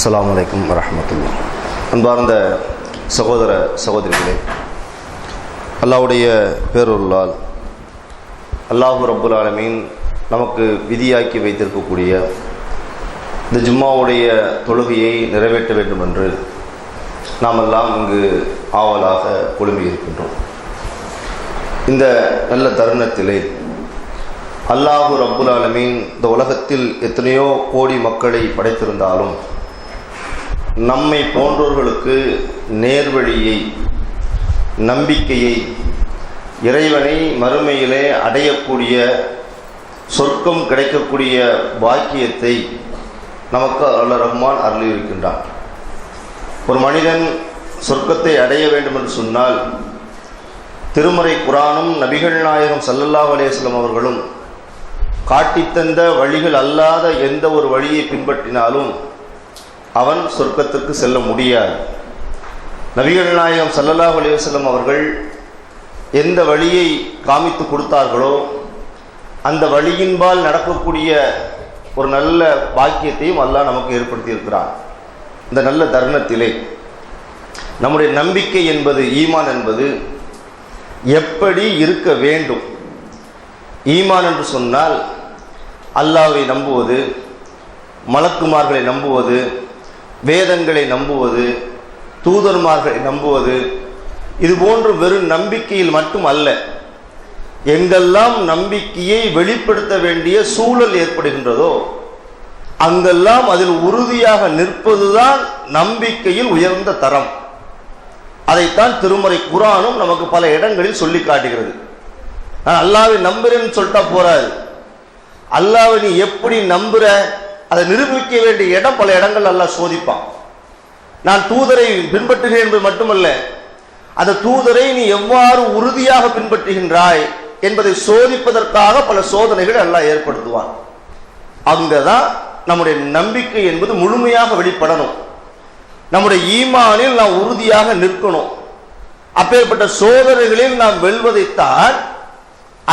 அஸ்ஸலாமு அலைக்கும் வரஹ்மத்துல்லாஹ். அன்பார்ந்த சகோதர சகோதரிகளே, அல்லாஹ்வுடைய பேரருளால் அல்லாஹு ரப்புல் ஆலமீன் நமக்கு விதியாக்கி வைத்திருக்கக்கூடிய இந்த ஜும்மாவுடைய தொழுகையை நிறைவேற்ற வேண்டும் என்று நாம் எல்லாம் இங்கு ஆவலாக குழுமி இருக்கின்றோம். இந்த நல்ல தருணத்திலே அல்லாஹு ரப்புல் ஆலமீன் இந்த உலகத்தில் எத்தனையோ கோடி மக்களை படைத்திருந்தாலும் நம்மை போன்றவர்களுக்கு நேர்வழியை, நம்பிக்கையை, இறைவனை மறுமையிலே அடையக்கூடிய, சொர்க்கம் கிடைக்கக்கூடிய பாக்கியத்தை நமக்கு அல்லாஹ் ரஹ்மான் அருளியிருக்கின்றான். ஒரு மனிதன் சொர்க்கத்தை அடைய வேண்டும் என்று சொன்னால் திருமறை குர்ஆனும் நபிகள் நாயகம் ஸல்லல்லாஹு அலைஹி வஸல்லம் அவர்களும் காட்டித்தந்த வழிகள் அல்லாத எந்த ஒரு வழியை பின்பற்றினாலும் அவன் சொர்க்கத்திற்கு செல்ல முடியாது. நபிகள் நாயகம் ஸல்லல்லாஹு அலைஹி வஸல்லம் அவர்கள் எந்த வழியை காமித்து கொடுத்தார்களோ அந்த வழியின்பால் நடக்கக்கூடிய ஒரு நல்ல பாக்கியத்தையும் அல்லாஹ் நமக்கு ஏற்படுத்தி இருக்கிறான். இந்த நல்ல தருணத்திலே நம்முடைய நம்பிக்கை என்பது, ஈமான் என்பது எப்படி இருக்க வேண்டும்? ஈமான் என்று சொன்னால் அல்லாஹ்வை நம்புவது, மலக்குமார்களை நம்புவது, வேதங்களை நம்புவது, தூதர்மார்களை நம்புவது, இது போன்று வெறும் நம்பிக்கையில் மட்டும் அல்ல. எங்கெல்லாம் நம்பிக்கையை வெளிப்படுத்த வேண்டிய சூழல் ஏற்படுகின்றதோ அங்கெல்லாம் அதில் உறுதியாக நிற்பதுதான் நம்பிக்கையில் உயர்ந்த தரம். அதைத்தான் திருமறை குர்ஆனும் நமக்கு பல இடங்களில் சொல்லி காட்டுகிறது. நான் அல்லாஹ்வை நம்புறேன்னு சொல்லிட்டா போறாது. அல்லாஹ்வை நீ எப்படி நம்புற, அதை நிரூபிக்க வேண்டிய இடம் பல இடங்கள் அல்லாஹ் சோதிப்பான். நான் தூதரை பின்பற்றுகிறேன் என்பது மட்டுமல்ல, அந்த தூதரை நீ எவ்வாறு உறுதியாக பின்பற்றுகின்றாய் என்பதை சோதிப்பதற்காக பல சோதனைகள் அல்லாஹ் ஏற்படுத்துவான். அங்கதான் நம்முடைய நம்பிக்கை என்பது முழுமையாக வெளிப்படணும். நம்முடைய ஈமானில் நாம் உறுதியாக நிற்கணும். அப்பேற்பட்ட சோதனைகளில் நாம் வெல்வதைத்தான்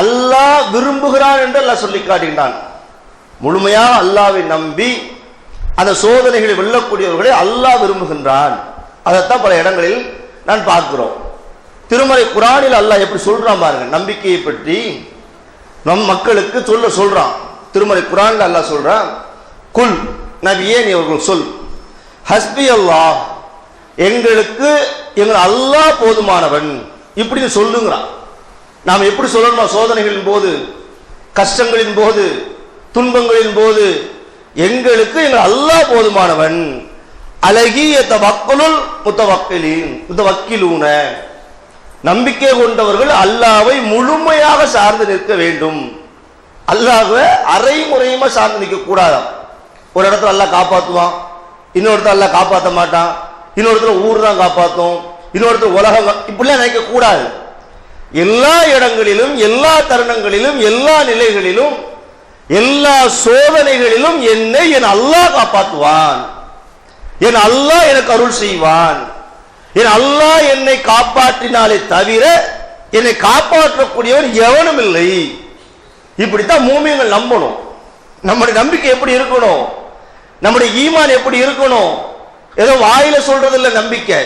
அல்லாஹ் விரும்புகிறான் என்று அல்லாஹ் சொல்லி காட்டுகின்றான். முழுமையாக அல்லாஹ்வை நம்பி அந்த சோதனைகளை வெல்லக்கூடியவர்களை அல்லாஹ் விரும்புகின்றான். அதைத்தான் பல இடங்களில் நான் பார்க்கிறோம். திருமறை குர்ஆனில் அல்லாஹ் எப்படி சொல்றான் பாருங்க. நம்பிக்கையை பற்றி நம் மக்களுக்கு சொல்றான். திருமறை குர்ஆனில் அல்லாஹ் சொல்றான், குல் நபியே நீ அவர்கள் சொல், ஹஸ்பி அல்லாஹ், எங்களுக்கு எங்கள் அல்லாஹ் போதுமானவன், இப்படி சொல்லுங்கிறான். நாம் எப்படி சொல்லணும்? சோதனைகளின் போது, கஷ்டங்களின் போது, துன்பங்களின் போது எங்களுக்கு எங்கள் அல்லாஹ் போதுமானவன். அலகி தவக்கலுல் முத்தவக்கிலூன, நம்பிக்கை கொண்டவர்கள் அல்லாஹ்வை முழுமையாக சார்ந்து நிற்க வேண்டும். அல்லாஹ்வை அரைமுறையுமா சார்ந்து நிற்க கூடாதாம். ஒரு இடத்துல அல்லாஹ் காப்பாற்றுவான், இன்னொருத்தர் அல்லாஹ் காப்பாற்ற மாட்டான், இன்னொருத்தர் ஊர் தான் காப்பாற்றும், இன்னொருத்தர் உலகம், இப்படிலாம் நினைக்க கூடாது. எல்லா இடங்களிலும், எல்லா தருணங்களிலும், எல்லா நிலைகளிலும், எல்லா சோதனைகளிலும் என்னை என் அல்லாஹ் காப்பாற்றுவான், என் அல்லாஹ் எனக்கு அருள் செய்வான், என் அல்லாஹ் என்னை காப்பாற்றினாலே தவிர என்னை காப்பாற்றக்கூடியவர் எவனும் இல்லை. இப்படித்தான் மூமின்கள் நம்பணும். நம்முடைய நம்பிக்கை எப்படி இருக்கணும்? நம்முடைய ஈமான் எப்படி இருக்கணும்? ஏதோ வாயில சொல்றதில்ல நம்பிக்கை,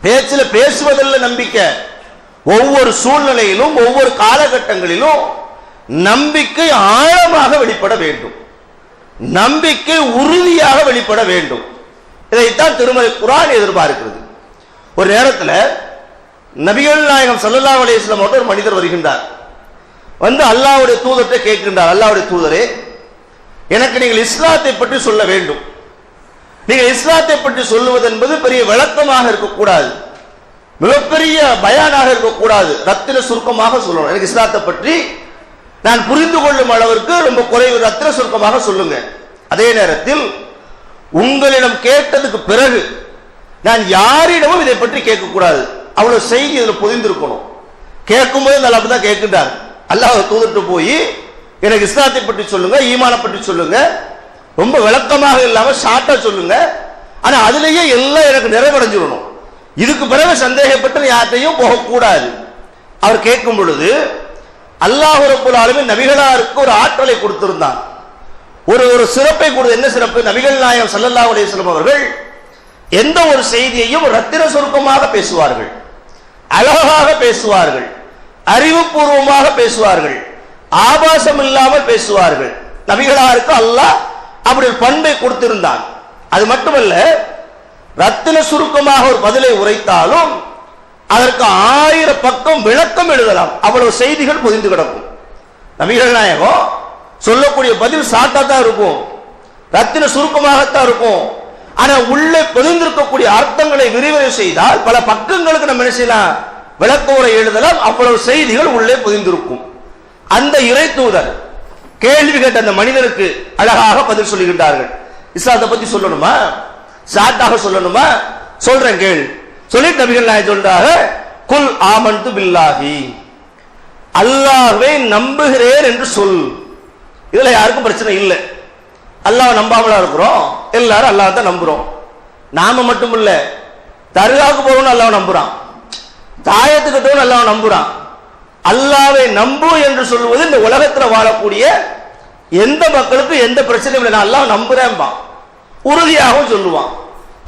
பேச்சில பேசுவதில்லை நம்பிக்கை. ஒவ்வொரு சூழ்நிலையிலும், ஒவ்வொரு காலகட்டங்களிலும் நம்பிக்கை ஆழமாக வெளிப்பட வேண்டும், நம்பிக்கை உறுதியாக வெளிப்பட வேண்டும். இதைத்தான் திருமறை குர்ஆன் எதிர்பார்க்கிறது. ஒரு நேரத்தில் நபிகள் நாயகம் ஸல்லல்லாஹு அலைஹி வஸல்லம் ஒரு மனிதர் வருகின்றார். வந்து அல்லாஹ்வுடைய தூதரை கேட்கின்றார், அல்லாஹ்வுடைய தூதரே, எனக்கு நீங்கள் இஸ்லாத்தை பற்றி சொல்ல வேண்டும். நீங்கள் இஸ்லாத்தை பற்றி சொல்லுவது என்பது பெரிய விளக்கமாக இருக்கக்கூடாது, மிகப்பெரிய பயானாக இருக்கக்கூடாது, ரத்தின சுருக்கமாக சொல்லணும். எனக்கு இஸ்லாத்தை பற்றி நான் புரிந்து கொள்ளும் அளவிற்கு ரொம்ப குறைவு, ரத்தின சுருக்கமாக சொல்லுங்க. அதே நேரத்தில் உங்களிடம் கேட்டதுக்கு பிறகு நான் யாரிடமும் இதை பற்றி கேட்கக்கூடாது, அவ்வளவு செய்தி இதில் பொதிந்திருக்கணும். கேட்கும்போது நல்லா அப்படிதான் கேட்கின்றார். அல்லாஹ் தூதர்கிட்ட போய் எனக்கு இஸ்லாத்தை பற்றி சொல்லுங்க, ஈமானை பற்றி சொல்லுங்க, ரொம்ப விளக்கமாக இல்லாம ஷார்ட்டா சொல்லுங்க, ஆனா அதுலேயே எல்லாம் எனக்கு நிறைவடைஞ்சிடணும், இதுக்கு பிறகு சந்தேகப்பட்டு யார்ட்டையும் போகக்கூடாது. அவர் கேட்கும் பொழுது அல்லாஹ் ரப்பல் ஆலமீன் நபிகளாருக்கு ஒரு ஆற்றலை கொடுத்திருந்தான். ஒரு சிறப்பை கொடுத்து. என்ன சிறப்பு? நபிகள் நாயகம் ஸல்லல்லாஹு அலைஹி வஸல்லம் அவர்கள் எந்த ஒரு செய்தியையும் ரத்தின சுருக்கமாக பேசுவார்கள், அழகாக பேசுவார்கள், அறிவுபூர்வமாக பேசுவார்கள், ஆபாசம் இல்லாமல் பேசுவார்கள். நபிகளாருக்கு அல்லாஹ் அப்படி ஒரு பண்பை கொடுத்திருந்தான். அது மட்டுமல்ல, ரத்தின சுருக்கமாக ஒரு பதிலை உரைத்தாலும் அதற்கு 1000 பக்கம் விளக்கம் எழுதலாம். அவ்வளவு செய்திகள் பொதிந்து கிடக்கும். நபிகள் நாயகம் சொல்லக்கூடிய பதில் சாட்டா தான் இருக்கும், ரத்தின சுருக்கமாகத்தான் இருக்கும். ஆனா உள்ளே பொதிந்திருக்கக்கூடிய அர்த்தங்களை விரிவுரை செய்தால் பல பக்கங்களுக்கு நம்ம என்ன செய்யலாம், விளக்க உரை எழுதலாம். அவ்வளவு செய்திகள் உள்ளே பொதிந்திருக்கும். அந்த இறை தூதர் கேள்வி கேட்ட அந்த மனிதனுக்கு அழகாக பதில் சொல்லுகின்றார்கள். இஸ்லாத்தை பத்தி சொல்லணுமா, சாட்டாக சொல்லணுமா? சொல்றேன் கேள். சொல்லிட்டு நபிகள் நாயகம் சொல்றாங்க, குல் ஆமன்து பில்லாஹி, அல்லாஹ்வை நம்புகிறேன் என்று சொல். இதுல யாருக்கும் பிரச்சனை இல்லை. அல்லாஹ் நம்பாமலா இருக்கிறோம், எல்லாரும் அல்லாஹ் தான் நம்புறோம். நாம மட்டும் இல்ல, தர்காவுக்கு போறோம்னு அல்லாஹ் நம்புறான், தாயத்துக்கிட்டவன் அல்லாஹ் நம்புறான். அல்லாஹ்வை நம்பு என்று சொல்வது இந்த உலகத்தில் வாழக்கூடிய எந்த மக்களுக்கும் எந்த பிரச்சனையும் இல்லை. நான் அல்லாஹ் நம்புறேன்பா, உறுதியாகவும் சொல்லுவான்.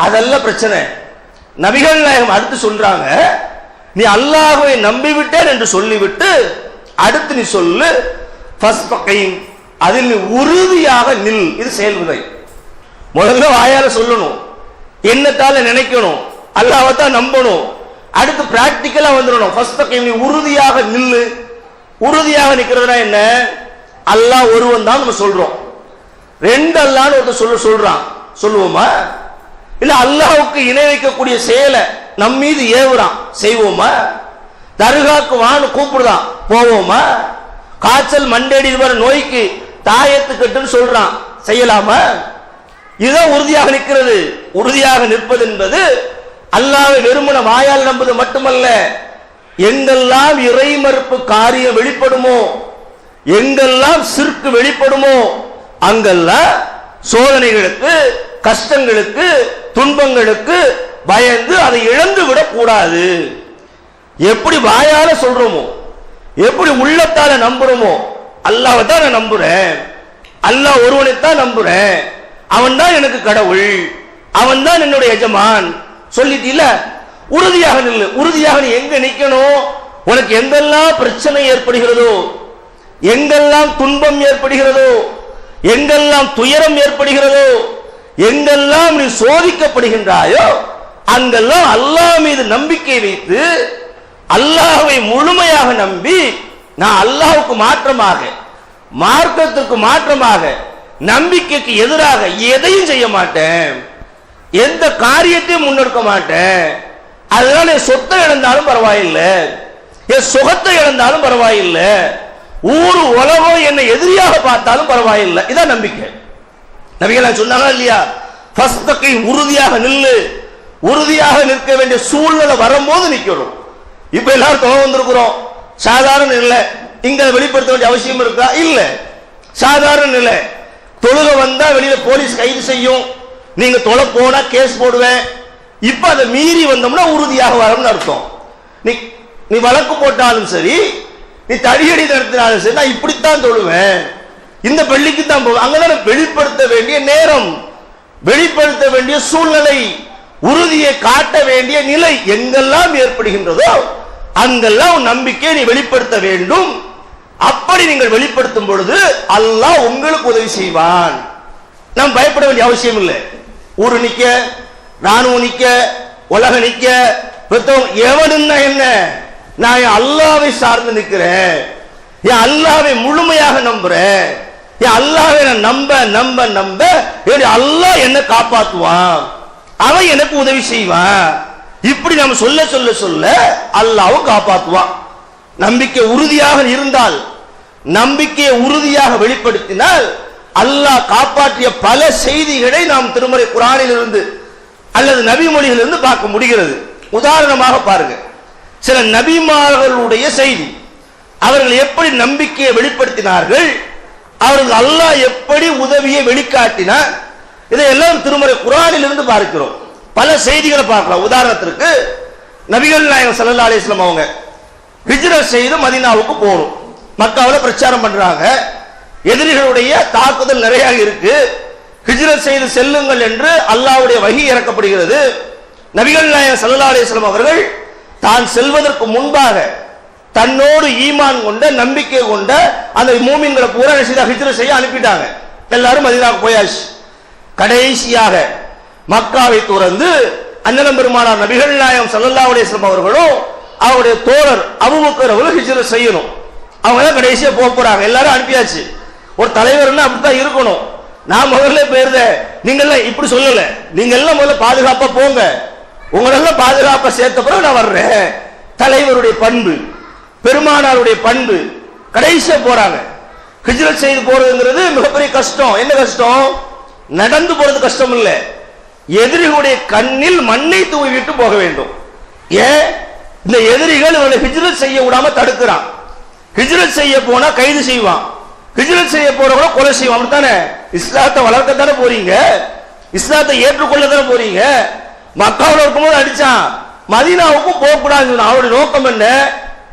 அதெல்லாம் பிரச்சனை. நபிகள் நாயகம் அடுத்து சொல்றாங்க, நீ அல்லாஹ்வை நம்பிவிட்டேன் என்று சொல்லிவிட்டு அடுத்து நீ சொல்லு ஃபஸ்தகீம், அதில் நீ உறுதியாக நில். இது செயல்முறை. முதல்ல வாயால சொல்லணும், என்னத்தால நினைக்கணும், அல்லாஹ்வை தான் நம்பணும். அடுத்து பிராக்டிக்கலா வந்துடணும். ஃபஸ்தகீம், நீ உறுதியாக நில்லு. உறுதியாக நிக்கிறதுனா என்ன? அல்லாஹ் ஒருவன் தான் நம்ம சொல்றோம். ரெண்டு அல்லாஹ்னு ஒருத்தர் சொல்றான், சொல்லுவோமா? இல்ல அல்லாஹ்வுக்கு இணை வைக்கக்கூடிய செயலை நம் மீது ஏவுறான், செய்வோமா? தர்காக்கு வான்னு கூப்பிடுதான், போவோமா? காய்ச்சல் மண்டேடி வர நோய்க்கு தாயத்து கட்டுன்னு சொல்றான், செய்யலாமா? இதுதான் உறுதியாக நிற்கிறது. உறுதியாக நிற்பது என்பது அல்லாஹ்வை வெறுமன வாயால் நம்புவது மட்டுமல்ல, எங்கெல்லாம் இறை மறுப்பு காரியம் வெளிப்படுமோ, எங்கெல்லாம் சிற்கு வெளிப்படுமோ, அங்கெல்லாம் சோதனைகளுக்கு, கஷ்டங்களுக்கு, துன்பங்களுக்கு பயந்து அதை இழந்து விடக் கூடாது. எப்படி வாயால சொல்றோமோ, எப்படி உள்ளத்தால நம்புறோமோ, அல்லாஹ்வை தான் நான் நம்புறேன், அல்லாஹ் ஒருவனைத்தான் நம்புறேன், அவன் தான் எனக்கு கடவுள், அவன் தான் என்னுடைய எஜமான் சொல்லிட்டீல, உறுதியாக நில்லு. உறுதியாக நீ எங்க நிக்கணும்? உனக்கு எங்கெல்லாம் பிரச்சனை ஏற்படுகிறதோ, எங்கெல்லாம் துன்பம் ஏற்படுகிறதோ, எங்கெல்லாம் துயரம் ஏற்படுகிறதோ, எங்கெல்லாம் நீ சோதிக்கப்படுகின்றாயோ, அங்கெல்லாம் அல்லாஹ் மீது நம்பிக்கை வைத்து அல்லாஹ்வை முழுமையாக நம்பி, நான் அல்லாஹ்வுக்கு மாற்றமாக, மார்க்கத்திற்கு மாற்றமாக, நம்பிக்கைக்கு எதிராக எதையும் செய்ய மாட்டேன், எந்த காரியத்தையும் முன்னெடுக்க மாட்டேன். அதனால என் சொத்தை இழந்தாலும் பரவாயில்லை, என் சுகத்தை இழந்தாலும் பரவாயில்லை, ஊரு உலகம் என்னை எதிரியாக பார்த்தாலும் பரவாயில்லை. இதான் நம்பிக்கை. நபிகள் சொன்னாங்க இல்லையா, ஃபஸ்தகீம், உறுதியாக நில்லு. உறுதியாக நிற்க வேண்டிய சூழ்நிலை வரும்போது நிக்கணும். இப்ப எல்லாரும் தொலை வந்திருக்கிறோம், சாதாரண இல்லை. இங்க வெளிப்படுத்த வேண்டிய அவசியம் இருக்கா? இல்ல, சாதாரண இல்லை. தொழுக வந்தா வெளியில போலீஸ் கைது செய்யும், நீங்க தொலை போனா கேஸ் போடுவேன். இப்ப அதை மீறி வந்தோம்னா உறுதியாக வரும்னு அர்த்தம். நீ வழக்கு போட்டாலும் சரி, நீ தடியடி நடத்தினாலும் சரி, நான் இப்படித்தான் தொழுவேன், இந்த பள்ளிக்கு தான் போவேன். அங்கதான் வெளிப்படுத்த வேண்டிய நேரம், வெளிப்படுத்த வேண்டிய சூழ்நிலை, உறுதியை காட்ட வேண்டிய நிலை எங்கெல்லாம் ஏற்படுகின்றதோ அங்கெல்லாம் நம்பிக்கை நீ வெளிப்படுத்த வேண்டும். அப்படி நீங்கள் வெளிப்படுத்தும் பொழுது அல்லாஹ் உங்களுக்கு உதவி செய்வான். நாம் பயப்பட வேண்டிய அவசியம் இல்லை. ஊரு நிக்க, ராணுவம் நிக்க, உலக நிக்க, எவனுன்னா என்ன? நான் அல்லாஹ்வை சார்ந்து நிற்கிறேன், என் அல்லாஹ்வை முழுமையாக நம்புறேன், என் அல்லாஹ்வை நான் நம்ப நம்ப நம்ப அல்லாஹ் என்ன காப்பாற்றுவான், அவன் எனக்கு உதவி செய்வான். இப்படி நம்ம சொல்ல சொல்ல சொல்ல அல்லாஹ்வும் காப்பாற்றுவான். நம்பிக்கை உறுதியாக இருந்தால், நம்பிக்கையை உறுதியாக வெளிப்படுத்தினால் அல்லாஹ் காப்பாற்றிய பல செய்திகளை நாம் திருமறை குர்ஆனில் இருந்து அல்லது நபிமொழிகளிலிருந்து பார்க்க முடிகிறது. உதாரணமாக பாருங்க, சில நபிமார்களுடைய செய்தி, அவர்கள் எப்படி நம்பிக்கையை வெளிப்படுத்தினார்கள், அவர்கள் அல்லாஹ் எப்படி உதவியை வெளிக்காட்டினார், இதையெல்லாம் திருமறை குர்ஆனில் இருந்து பார்க்கிறோம். பல செய்திகளை பார்க்கலாம். உதாரணத்திற்கு நபிகள் நாயகம் ஸல்லல்லாஹு அலைஹி வஸல்லம் அவங்க ஹிஜ்ரத் செய்து மதீனாவுக்கு போகணும். மக்காவில் பிரச்சாரம் பண்றாங்க. எதிரிகளுடைய தாக்குதல் நிறைய இருக்கு. ஹிஜ்ரத் செய்து செல்லுங்கள் என்று அல்லாஹ்வுடைய வஹி இறக்கப்படுகிறது. நபிகள் நாயகம் ஸல்லல்லாஹு அலைஹி வஸல்லம் அவர்கள் தான் செல்வதற்கு முன்பாக தன்னோடு ஈமான் கொண்ட நம்பிக்கை கொண்ட அந்த மூமின்களை பூரா ஹிஜ்ரத் செய்ய அனுப்பிட்டாங்க. எல்லாரும் மதீனாவுக்கு போயாச்சு. கடைசியாக மக்காவை துறந்து அன்னலம் பெருமானார் நபிகள் நாயகம் ஸல்லல்லாஹு அலைஹி வஸல்லம் அவர்களும் அவருடைய தோழர் அபூபக்கர் அவர்கள் ஹிஜ்ரத் செய்யணும். அவங்க தான் கடைசியா போக போறாங்க. எல்லாரும் அனுப்பியாச்சு. ஒரு தலைவர்னா அப்படித்தான் இருக்கணும். நான் முதல்ல போயிருந்தேன், நீங்க எல்லாம் இப்படி சொல்லல, நீங்க எல்லாம் முதல்ல பாதுகாப்பா போங்க, உங்களெல்லாம் பாதுகாப்பா சேர்த்த பிறகு நான் வர்றேன். தலைவருடைய பண்பு, பெருமானாருடைய பண்பு. கடைசியா போறாங்க. ஹிஜ்ரத் செய்து போறதுங்கிறது மிகப்பெரிய கஷ்டம். என்ன கஷ்டம்? நடந்து போறது கஷ்டம் இல்ல, எதிரிகளுடைய கண்ணில் மண்ணை தூவி விட்டு போக வேண்டும். ஏன்? இந்த எதிரிகள் இவனை ஹிஜ்ரத் செய்ய விடாம தடுக்கிறான். ஹிஜ்ரத் செய்ய போனா கைது செய்வான், ஹிஜ்ரத் செய்ய போறவங்கள கொலை செய்வான். அப்படித்தானே? இஸ்லாத்தை வளர்க்க தானே போறீங்க, இஸ்லாத்தை ஏற்றுக்கொள்ள தானே போறீங்க. மக்காவில் இருக்கும்போது அடிச்சான், மதீனாவுக்கும் போக கூடாது. அவருடைய நோக்கம் என்ன?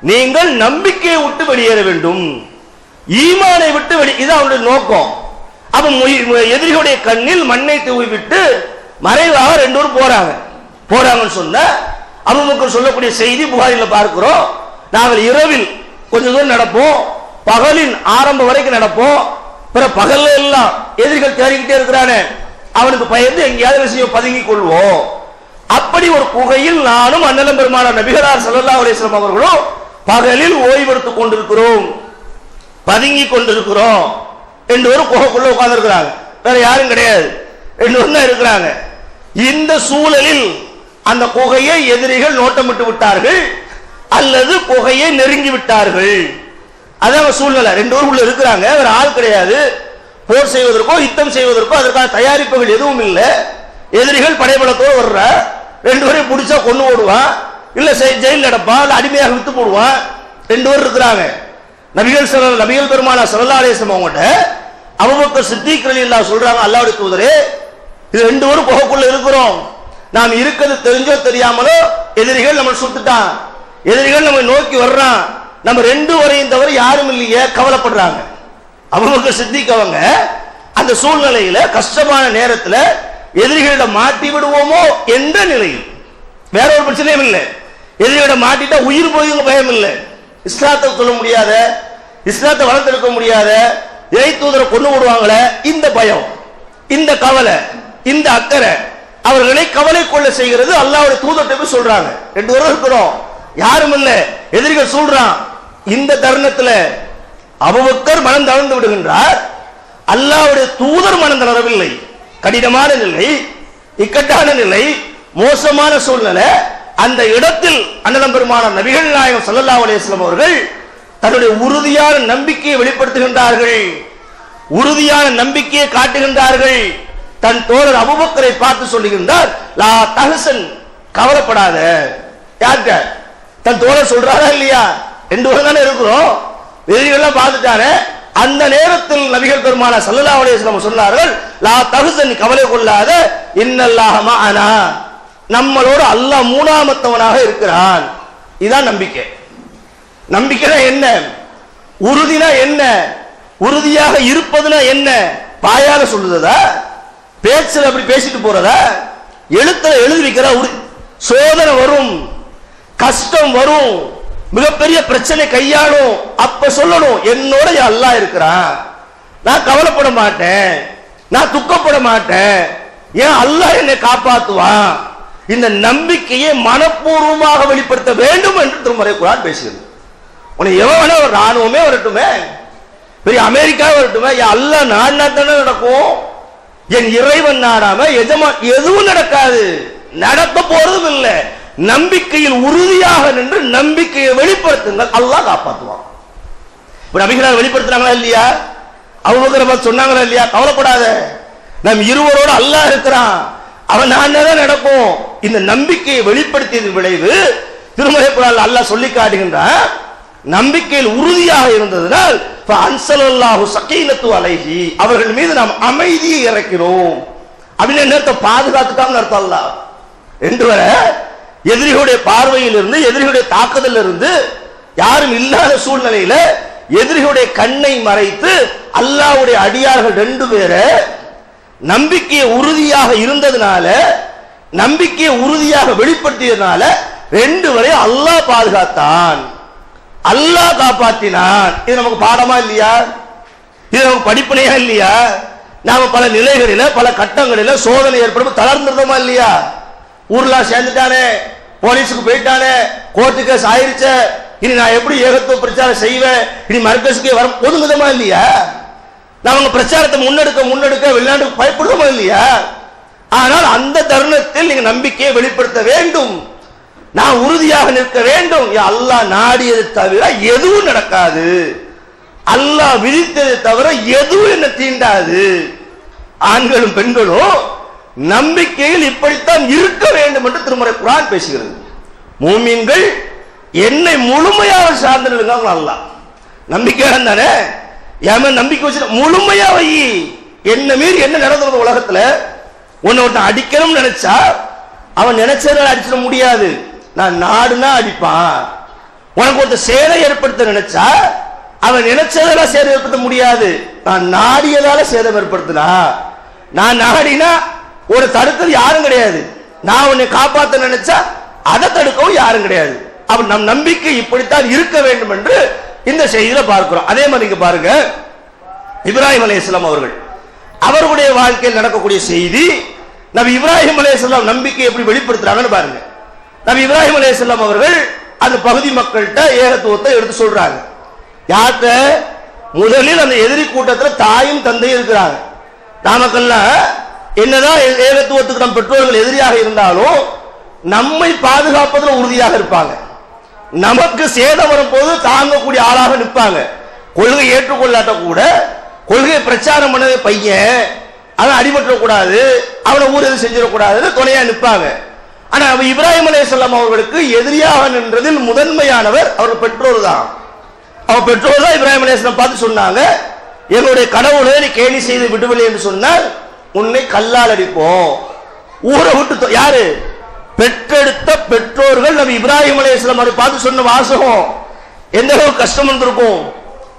நீங்கள் நம்பிக்கையை விட்டு வெளியேற வேண்டும், ஈமானை விட்டு இதுதான் அவருடைய நோக்கம். அப்ப எதிரிகளுடைய கண்ணில் மண்ணை தூவி விட்டு மறைவாக ரெண்டு பேரும் போறாங்கன்னு சொன்ன அபூபக்கர் சொல்லக்கூடிய செய்தி புகாரில பார்க்கிறோம். நாங்கள் இரவில் கொஞ்ச தூரம் நடப்போம், பகலின் ஆரம்பம் வரைக்கும் நடப்போம். பிற பகல்ல எல்லாம் எதிரிகள் தேடிக்கிட்டே இருக்கிறானே, அவனுக்கு பயந்து எங்கேயாவது விஷயம் பதுங்கிக் கொள்வோம். அப்படி ஒரு குகையில் நானும் அன்னலம் பெருமானார் நபிகளார் ஸல்லல்லாஹு அலைஹி வஸல்லம் அவர்களும் பகலில் ஓய்வெடுத்துக் கொண்டிருக்கிறோம், பதுங்கி கொண்டிருக்கிறோம். ரெண்டு பேரும் குகைக்குள்ள உட்கார்ந்து இருக்கிறாங்க, வேற யாரும் கிடையாது, ரெண்டு பேரும் தான் இருக்கிறாங்க. இந்த சூழலில் அந்த குகையை எதிரிகள் நோட்டமிட்டு விட்டார்கள் அல்லது குகையை நெருங்கி விட்டார்கள். அதான் சூழ்நிலை. ரெண்டு பேரும் உள்ள இருக்கிறாங்க, வேற ஆள் கிடையாது. போர் செய்வதற்கோ யுத்தம் செய்வதற்கோ அதற்கான தயாரிப்புகள் எதுவும் இல்லை. எதிரிகள் படைபலத்தோடு வர்ற, ரெண்டு பேரையும் பிடிச்சா கொண்டு ஓடுவான், இல்ல ஜெயில் நடப்பான், இல்ல அடிமையாக வித்து போடுவான். ரெண்டு பேர் இருக்கிறாங்க. நபிகள் பெருமானார் ஸல்லல்லாஹு அலைஹி வஸல்லம் அவங்கள்ட்ட அபூபக்கர் சித்திக் ரலியல்லாஹு சொல்றாங்க, அல்லாஹ்வுடைய தூதரே, இது ரெண்டு பேரும் குகைக்குள்ள இருக்கிறோம், நாம் இருக்கிறது தெரிஞ்சோ தெரியாமலோ எதிரிகள் நம்ம சுட்டுட்டான், எதிரிகள் நம்ம நோக்கி வர்றான், நம்ம ரெண்டு வரையும் தவிர யாரும் இல்லையே, கவலைப்படுறாங்க. அபூபக்கர் சித்திக் அவங்க அந்த சூழ்நிலையில கஷ்டமான நேரத்தில் எதிரிகளிடம் மாட்டி விடுவோமோ என்ற நிலையில், வேற ஒரு பிரச்சனையும் இல்லை, எதிரிகளிடம் மாட்டிட்டா உயிர் போயுங்க பயம் இல்லை, இஸ்லாத்தை சொல்ல முடியாத, இஸ்லாத்தை வளர்த்தெடுக்க முடியாத, இறை தூதரை கொண்டு விடுவாங்களே இந்த பயம், இந்த கவலை, இந்த அக்கறை அவர்களை கவலை கொள்ள செய்கிறது. அல்லாஹ்வுடைய தூதர்கிட்ட போய் சொல்றாங்க, ரெண்டு பேரும் இருக்கிறோம், யாரும் இல்லை, எதிரிகள் சொல்றான். இந்த தருணத்துல அபூபக்கர் மனம் தளர்ந்து விடுகின்றார், அல்லாஹ்வுடைய தூதர் மனம் தளரவில்லை. கடினமான நிலை, இக்கட்டான நிலை, மோசமான சூழ்நிலை. அந்த இடத்தில் அன்னலம் பெருமானார் நபிகள் நாயகம் ஸல்லல்லாஹு அலைஹி வஸல்லம் அவர்கள் தன்னுடைய உறுதியான நம்பிக்கையை வெளிப்படுத்துகின்றார்கள், உறுதியான நம்பிக்கையை காட்டுகின்றார்கள். தன் தோழர் அபூபக்கரை பார்த்து சொல்லுகின்றார், லா தஹசன், கவலைப்படாத. யார்கிட்ட? தன் தோழர் சொல்றாரா இல்லையா? ரெண்டு பேரும் தானே இருக்கிறோம், எதிரிகள்லாம் பார்த்துட்டாரு. அந்த நேரத்தில் நபிகள் பெருமானார் ஸல்லல்லாஹு அலைஹி வஸல்லம் சொன்னார்கள், லா தஹசன், கவலை கொள்ளாத, இன்னல்லாஹ மஅனா, நம்மளோட அல்லாஹ் மூணாமத்தவனாக இருக்கிறான். இதுதான் நம்பிக்கை. நம்பிக்கைனா என்ன? உறுதினா என்ன? உறுதியாக இருப்பதுனா என்ன? வாயால சொல்லுதா, பேச்சுல அப்படி பேசிட்டு போறதா, எழுத்துல எழுதி வைக்கிற. சோதனை வரும், கஷ்டம் வரும், மிகப்பெரிய பிரச்சனை கையாளும், அப்ப சொல்லணும், என்னோட அல்லாஹ் இருக்கிறான், நான் கவலைப்பட மாட்டேன், நான் துக்கப்பட மாட்டேன், ஏன் அல்லாஹ் என்னை காப்பாத்துவான். இந்த நம்பிக்கையை மனப்பூர்வமாக வெளிப்படுத்த வேண்டும் என்று திருமறை குர்ஆன் பேசுகிறது. உன்னை எவன் வேணா ஒரு ராணுவமே வரட்டுமே, பெரிய அமெரிக்கா வரட்டுமே, அல்லாஹ் நாடினா தானே நடக்கும், என் இறைவன் நாடாம எஜமான் எதுவும் நடக்காது, நடக்க போறதும் இல்லை. நம்பிக்கையில் உறுதியாக நின்று நம்பிக்கையை வெளிப்படுத்துங்கள், அல்லாஹ் காப்பாற்றுவான். இப்ப நபிகளார் வெளிப்படுத்துறாங்களா இல்லையா? அபூபக்கர் சொன்னாங்களா இல்லையா? கவலைப்படாத, நம் இருவரோடு அல்லாஹ் இருக்கிறான், அவன் நான் தான் நடக்கும். இந்த நம்பிக்கையை வெளிப்படுத்தியதன் விளைவு திருமறை குர்ஆன்ல அல்லாஹ் சொல்லி காட்டுகின்றான், நம்பிக்கையில் உறுதியாக இருந்ததனால் அன்ஸலல்லாஹு ஸகீனத்து அலைஹி, அவர்கள் மீது நாம் அமைதியை இறக்கிறோம். அப்படின்னு நேரத்தை பாதுகாத்துட்டான்னு அர்த்தம். அல்லாஹ் என்று வர எதிரிகளுடைய பார்வையில் இருந்து, எதிரிகளுடைய தாக்குதல் இருந்து, யாரும் இல்லாத சூழ்நிலையில எதிரிகளுடைய கண்ணை மறைத்து அல்லாஹ்வுடைய அடியார்கள் 2 பேரை நம்பிக்கையை உறுதியாக இருந்ததுனால, நம்பிக்கையை உறுதியாக வெளிப்படுத்தியதுனால 2 வரை அல்லாஹ் பாதுகாத்தான், அல்லாஹ் காப்பாற்றினான். இது நமக்கு பாடமா இல்லையா? இது நமக்கு படிப்பனையா இல்லையா? நாம பல நிலைகளில பல கட்டங்களில சோதனை ஏற்படும் தளர்ந்துருந்தோமா இல்லையா? ஊர்லாம் சேர்ந்துட்டானே, போலீஸுக்கு போயிட்டானே, கோர்ட்டு கேஸ் ஆயிருச்ச, இனி நான் எப்படி ஏகத்துவ பிரச்சாரம் செய்வேன், இனி மர்கஸுக்கே வர ஒதுங்குதமா இல்லையா? நாம பிரச்சாரத்தை முன்னெடுக்க வெளிநாட்டுக்கு பயப்படுவோமா இல்லையா? ஆனால் அந்த தருணத்தில் நீங்க நம்பிக்கையை வெளிப்படுத்த வேண்டும், நான் உறுதியாக நிற்க வேண்டும். அல்லாஹ் நாடியது தவிர எதுவும் நடக்காது, அல்லாஹ் விதித்ததை தவிர எதுவும் என்ன தீண்டாது. ஆண்களும் பெண்களும் நம்பிக்கையில் இப்படித்தான் இருக்க வேண்டும் என்று திருமறை குர்ஆன் பேசுகிறது. மூமின்கள் என்னை முழுமையாக சார்ந்து நிற்கிறாங்க. அல்லாஹ் நம்பிக்கை தானே, ஏன் நம்பிக்கை வச்சு முழுமையா வை. என்ன மீறி என்ன நடந்தது உலகத்துல? உன்னை ஒருத்தன் அடிக்கணும்னு நினைச்சா அவன் நினைச்சதால அடிச்சிட முடியாது, நான் நாடுனா அடிப்பான். உனக்கு ஒருத்தர் சேலை ஏற்படுத்த நினைச்சா அவன் நினைச்சதால சேதம் ஏற்படுத்த முடியாது, நான் நாடியதால சேதம் ஏற்படுத்தினா. நான் நாடினா ஒரு தடுத்தது யாரும் கிடையாது, நான் உன்னை காப்பாற்ற நினைச்சா அதை தடுக்கவும் யாரும் கிடையாது. அப்ப நம் நம்பிக்கை இப்படித்தான் இருக்க வேண்டும் என்று இந்த செய்தியில பார்க்கிறோம். அதே மாதிரி இங்க பாருங்க, இப்ராஹிம் அலைஹிஸ்ஸலாம் அவர்களுடைய வாழ்க்கையில் நடக்கக்கூடிய செய்தி. நபி இப்ராஹிம் அலைஹிஸ்ஸலாம் நம்பிக்கை எப்படி வெளிப்படுத்துறாங்கன்னு பாருங்க. நபி இப்ராஹிம் அலைஹிஸ்ஸலாம் அவர்கள் அந்த பகுதி மக்கள்கிட்ட ஏகத்துவத்தை எடுத்து சொல்றாங்க. யார்கிட்ட? முதலில் அந்த எதிரி கூட்டத்தில் தாயும் தந்தையும் இருக்கிறாங்க. நாமக்கெல்லாம் என்னதான் ஏகத்துவத்துக்கு நம் பெற்றோர்கள் எதிரியாக இருந்தாலும் நம்மை பாதுகாப்பதில் உறுதியாக இருப்பாங்க, நமக்கு சேதம் வரும்போது தாங்கக்கூடிய ஆளாக நிற்பாங்க. கொள்கை ஏற்றுக்கொள்ளாட்ட கூட கொள்கையை பிரச்சாரம் பண்ணது பையன், அவன் அடிபட்டுறக்கூடாது, அவனை ஊர் எதுவும் செஞ்சிடக்கூடாதுன்னு துணையா நிற்பாங்க. ஆனா இப்ராஹிம் அலைஹிஸ்ஸலாம் அவர்களுக்கு எதிரியாக நின்றதில் முதன்மையானவர் அவர் பெற்றோர் தான். அவர் பெற்றோர் தான் இப்ராஹிம் அலைஹிஸ்ஸலாம் பார்த்து சொன்னாங்க, என்னுடைய கடவுளை நீ கேலி செய்து விடுவில்லை என்று சொன்னால் உன்னை கல்லால் அடிப்போம். ஊரை விட்டு யாரு? பெற்றெடுத்த பெற்றோர்கள் நபி இப்ராஹிம் அலைஹிஸ்ஸலாம் அவரை பார்த்து சொன்ன வாசகம் எந்த அளவுக்கு கஷ்டம் இருந்திருக்கும்,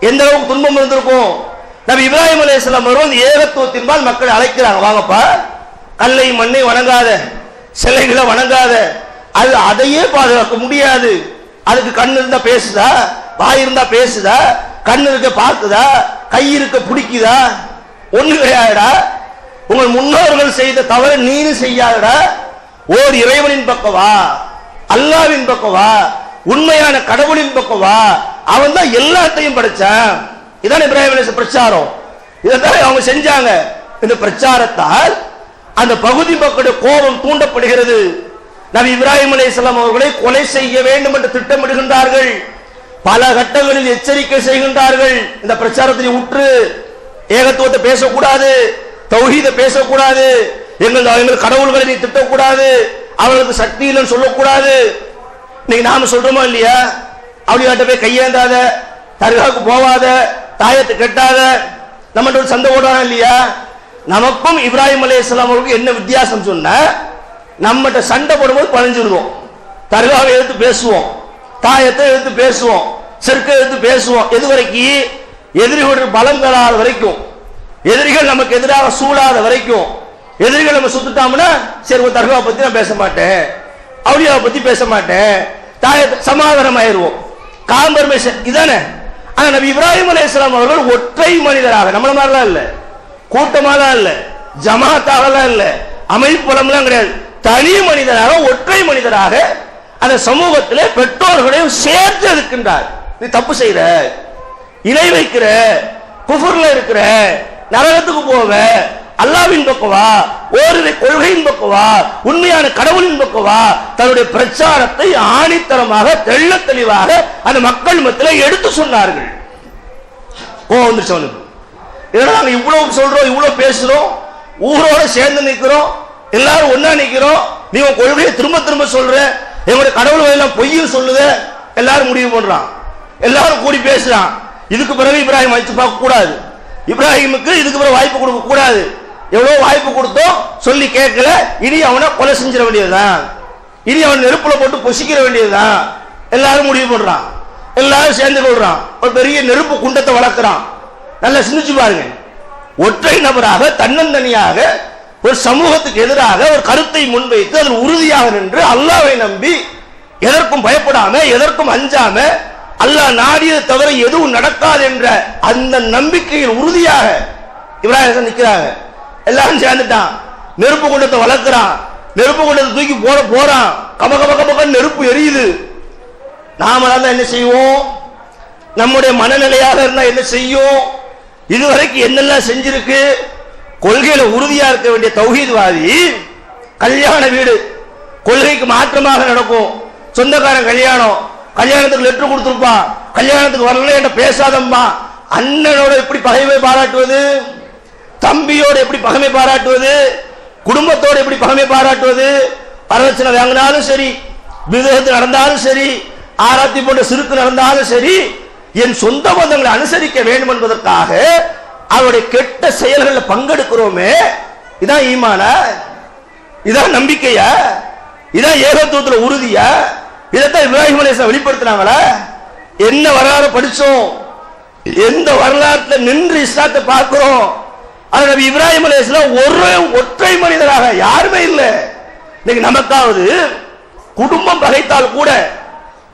எந்த அளவுக்கு துன்பம் இருந்திருக்கும். நபி இப்ராஹிம் அலைஹிஸ்ஸலாம் அவர்கள் ஏகத்துவத்தின்பால் மக்களை அழைக்கிறாங்க, வாங்கப்பா, கல்லை மண்ணை வணங்காத, சிலைகளை வணங்காத, அது அதையே பாதுகாக்க முடியாது. அதுக்கு கண் இருந்தா பேசுதா, வாய் இருந்தா பேசுதா, கண் இருக்க பார்க்குதா, கை இருக்க பிடிக்குதா? ஒண்ணு கிடையாதுடா. உங்கள் முன்னோர்கள் செய்த தவறு நீனு செய்யாதடா. ஓர் இறைவனின் பக்கவா, அல்லாஹ்வின் பக்கவா, உண்மையான கடவுளின் பக்கவா, அவன் தான் எல்லாத்தையும் படைச்சான். இதான் இப்ராஹிம் அலைஹிஸ்ஸலாம் பிரச்சாரம். இதைத்தான் அவங்க செஞ்சாங்க. இந்த பிரச்சாரத்தால் அந்த பகுதி மக்களுடைய கோபம் தூண்டப்படுகிறது. நபி இப்ராஹிம் அலைஹிஸ்ஸலாம் அவர்களை கொலை செய்ய வேண்டும் என்று திட்டமிடுகின்றார்கள். பல கட்டங்களில் எச்சரிக்கை செய்கின்றார்கள், இந்த பிரச்சாரத்தை உற்று ஏகத்துவத்தை பேசக்கூடாது, தௌஹீதை பேசக்கூடாது, எங்கள் கடவுள்களை நீ திட்டக்கூடாது, அவர்களுக்கு சக்தி இல்லைன்னு சொல்லக்கூடாது. இன்னைக்கு நாம சொல்றோமா இல்லையா? அவளியாட்ட போய் கையேந்தாத, தர்காவுக்கு போவாத, தாயத்தை கெட்டாத, நம்ம ஒரு சண்டை ஓடுறாங்க இல்லையா? நமக்கும் இப்ராஹிம் அலைஹிஸ்ஸலாம் அவர்களுக்கு என்ன வித்தியாசம் சொன்ன, நம்மகிட்ட சண்டை போடும்போது பழஞ்சிருவோம், தர்காவை எடுத்து பேசுவோம், தாயத்தை எடுத்து பேசுவோம், செருக்கை எடுத்து பேசுவோம். எது வரைக்கும்? எதிரிகளுடைய பலங்களாத வரைக்கும், எதிரிகள் நமக்கு எதிராக சூழாத வரைக்கும். எதிரிகள் நம்ம சுத்துட்டாங்கன்னா சரி, ஒரு தர்காவை பத்தி நான் பேச மாட்டேன், அவுலியாவை பத்தி பேச மாட்டேன், தாயத்தை சமாதானம் ஆயிடுவோம், காம்பர்மேஷன் இதானே. ஆனா நபி இப்ராஹிம் அலைஹிஸ்ஸலாம் அவர்கள் ஒற்றை மனிதராக, நம்மள மாதிரிலாம் இல்ல, கூட்டமாலாம் இல்ல, ஜமாத்தாகலாம் இல்ல, அமைப்புலம்லாம் கிடையாது, தனி மனிதராக, ஒற்றை மனிதராக அந்த சமூகத்திலே பெற்றோர்களையும் சேர்த்து இருக்கின்றார். நீ தப்பு செய்யற, இணை வைக்கிற, குஃபர்ல இருக்கிற, நரகத்துக்கு போவ, அல்லாஹ்வின் பக்கவா, ஓரிரை கொள்கையின் பக்கவா, உண்மையான கடவுளின் பக்கவா, தன்னுடைய பிரச்சாரத்தை ஆணித்தரமாக தெள்ள தெளிவாக அந்த மக்கள் மத்தியில் எடுத்து சொன்னார்கள். நாங்க இவ்வளவு சொல்றோம், இவ்வளவு பேசுறோம், ஊரோட சேர்ந்து நிக்கிறோம், எல்லாரும் ஒன்னா நிக்கிறோம், நீ உன் கொள்கையை திரும்ப திரும்ப சொல்ற, எங்களுடைய கடவுள் எல்லாம் பொய்யும் சொல்லுத, எல்லாரும் முடிவு பண்றான், எல்லாரும் கூடி பேசுறான். இதுக்கு பிறகு இப்ராஹிம் வச்சு பார்க்க கூடாது, இப்ராஹிமுக்கு இதுக்கு பிறகு வாய்ப்பு கொடுக்க கூடாது. எவ்வளவு வாய்ப்பு கொடுத்தோம், சொல்லி கேட்கல, இனி அவனை கொலை செஞ்சிட வேண்டியதுதான், இனி அவன் நெருப்புல போட்டு பொசிக்கிற வேண்டியதுதான். எல்லாரும் முடிவு பண்றான், எல்லாரும் சேர்ந்து கொள்றான், ஒரு பெரிய நெருப்பு குண்டத்தை வளர்க்கிறான். நல்லா சிந்திச்சு பாருங்க. ஒற்றை நபராக தன்னந்தனியாக ஒரு சமூகத்துக்கு எதிராக ஒரு கருத்தை முன்வைத்து அதில் உறுதியாக நின்று அல்லாஹ்வை நம்பி எதற்கும் பயப்படாம எதற்கும் அஞ்சாம அல்லாஹ் நாடியதை தவிர எதுவும் நடக்காது என்ற அந்த நம்பிக்கையில் உறுதியாக இப்ராஹிம் நிற்கிறாங்க. எல்லாரும் சேர்ந்துட்டான். நெருப்பு குண்டத்தை வளர்க்கிறான். நெருப்பு குண்டத்தை தூக்கி போறான். கம நெருப்பு எரியுது. நாமெல்லாம் என்ன செய்வோம்? நம்முடைய மனநிலையாக இருந்தா என்ன செய்யும்? இதுவரைக்கும் என்னெல்லாம் செஞ்சிருக்கு? கொள்கையில உறுதியா இருக்க வேண்டிய தௌஹீத்வாதி கல்யாண வீடு கொள்கைக்கு மாற்றமாக நடக்கும். சொந்தக்காரன் கல்யாணத்துக்கு லெட்டர் கொடுத்துருப்பான். கல்யாணத்துக்கு வரல என்ற பேசாதம்பா. அண்ணனோட எப்படி பகைமை பாராட்டுவது? தம்பியோட எப்படி பகைமை பாராட்டுவது? குடும்பத்தோடு எப்படி பகைமை பாராட்டுவது? வரதட்சணை வாங்கினாலும் சரி, விதத்து நடந்தாலும் சரி, ஆராத்தி போன்ற சிறுக்கு நடந்தாலும் சரி, என் சொந்த பந்தங்களை அனுசரிக்க வேண்டும் என்பதற்காக அவருடைய கெட்ட செயல்களில் பங்கெடுக்கிறோமே, இதான் ஈமானா? இதான் நம்பிக்கையா? இதான் ஏகத்துவத்தில் உறுதியா? இதைத்தான் இப்ராஹிம் அலைஹிஸ்ஸலாம் வெளிப்படுத்தினாங்களா? என்ன வரலாறு படிச்சோம்? எந்த வரலாற்றுல நின்று இஸ்லாத்தை பார்க்கிறோம்? நபி இப்ராஹிம் அலைஹிஸ்ஸலாம் ஒற்றை மனிதராக யாருமே இல்லை. இன்னைக்கு நமக்காவது குடும்பம் பகைத்தால் கூட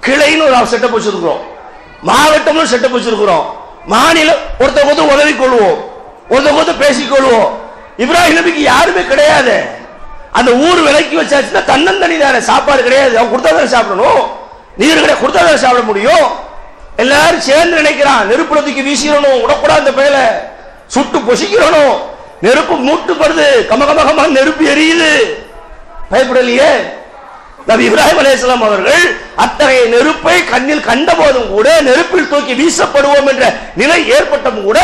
கிளைன்னு ஒரு செட்டப் வச்சிருக்கிறோம், மாவட்டம்னு செட்டப் வச்சிருக்கிறோம், மாநிலம் ஒருத்தர் உதவி கொள்வோம், ஒருத்தர் பேசிக்கொள்வோம். இப்ராஹிம் நபிக்கு யாருமே கிடையாது. அந்த ஊர் விலைக்கு வச்சாச்சுன்னா தன்னந்தனி தானே, சாப்பாடு கிடையாது, அவன் கொடுத்தா தானே சாப்பிடணும், நீர் கிடையாது கொடுத்தா தானே சாப்பிட முடியும். எல்லாரும் சேர்ந்து நினைக்கிறான், நெருப்புல தூக்கி வீசிடணும், விடக்கூடாது, அந்த பேல சுட்டு பொசிக்கிறணும், நெருப்பு மூட்டுப்படுது, கம நெருப்பு எரியுது, பயப்படலையே. நபி இப்ராஹிம் அலைஹிஸ்ஸலாம் அவர்கள் அத்தகைய நெருப்பை கண்ணில் கண்ட போதும் கூட, நெருப்பில் தூக்கி வீசப்படுவோம் என்ற நிலை ஏற்பட்டும் கூட